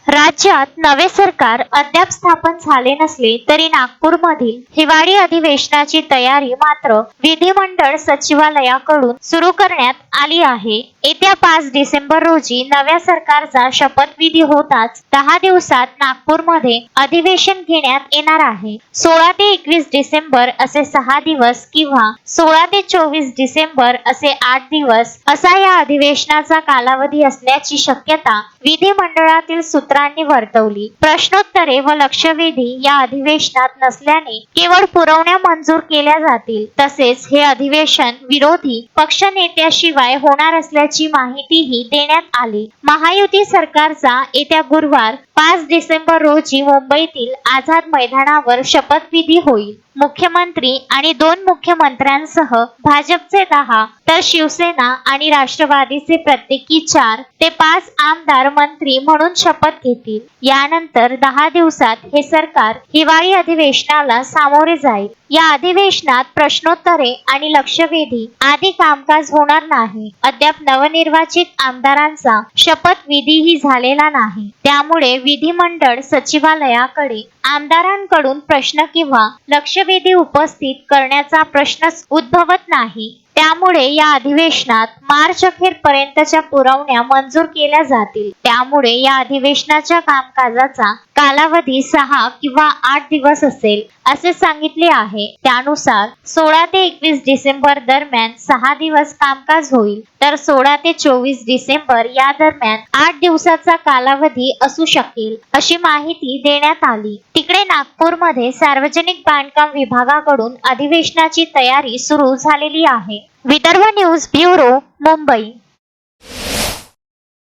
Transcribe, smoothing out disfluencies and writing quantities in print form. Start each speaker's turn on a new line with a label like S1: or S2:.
S1: राज्यात नवे सरकार अद्याप स्थापन झाले नसले तरी नागपूरमधील हिवाळी अधिवेशनाची तयारी मात्र विधिमंडळ सचिवालयाकडून सुरू करण्यात आली आहे. येत्या 5 डिसेंबर रोजी नव्या सरकारचा शपथविधी होताच 10 दिवसात नागपूरमध्ये अधिवेशन घेण्यात येणार आहे. 16 ते 21 डिसेंबर असे 6 दिवस किंवा 16 ते 24 डिसेंबर असे 8 दिवस असा या अधिवेशनाचा कालावधी असण्याची शक्यता विधिमंडळातील सूत्रांनी वर्तवली. प्रश्नोत्तरे व लक्षवेधी या अधिवेशनात नसल्याने केवळ पुरवण्या मंजूर केल्या जातील. तसेच हे अधिवेशन विरोधी पक्षनेत्याशिवाय होणार असल्याची माहितीही देण्यात आली. महायुती सरकारचा येत्या गुरुवार 5 डिसेंबर रोजी मुंबईतील आझाद मैदानावर शपथविधी होईल. मुख्यमंत्री आणि 2 मुख्यमंत्र्यांसह भाजपचे 10 तर शिवसेना आणि राष्ट्रवादीचे प्रत्येकी 4 ते 5 आमदार मंत्री म्हणून शपथ घेतील. यानंतर 10 दिवसात हे सरकार हिवाळी अधिवेशनाला सामोरे जाईल. या अधिवेशनात प्रश्नोत्तरे आणि लक्षवेधी आदी कामकाज होणार नाही. अद्याप नवनिर्वाचित आमदारांचा शपथविधीही झालेला नाही. त्यामुळे विधिमंडळ सचिवालयाकडे आमदारांकडून प्रश्न किंवा लक्षवेधी उपस्थित करण्याचा प्रश्नच उद्भवत नाही. त्यामुळे या अधिवेशनात मार्च अखेरपर्यंतच्या पुरवण्या मंजूर केल्या जातील. त्यामुळे या अधिवेशनाच्या कामकाजाचा कालावधी 6 किंवा 8 दिवस असेल असे सांगितले आहे. त्यानुसार 16 ते 21 डिसेंबर दरम्यान 6 दिवस कामकाज होईल, तर 16 ते 24 डिसेंबर या दरम्यान 8 दिवसाचा कालावधी असू शकेल अशी माहिती देण्यात आली. तिकडे नागपूरमध्ये सार्वजनिक बांधकाम विभागाकडून अधिवेशनाची तयारी सुरू झालेली आहे. Vidarbha news bureau, Mumbai.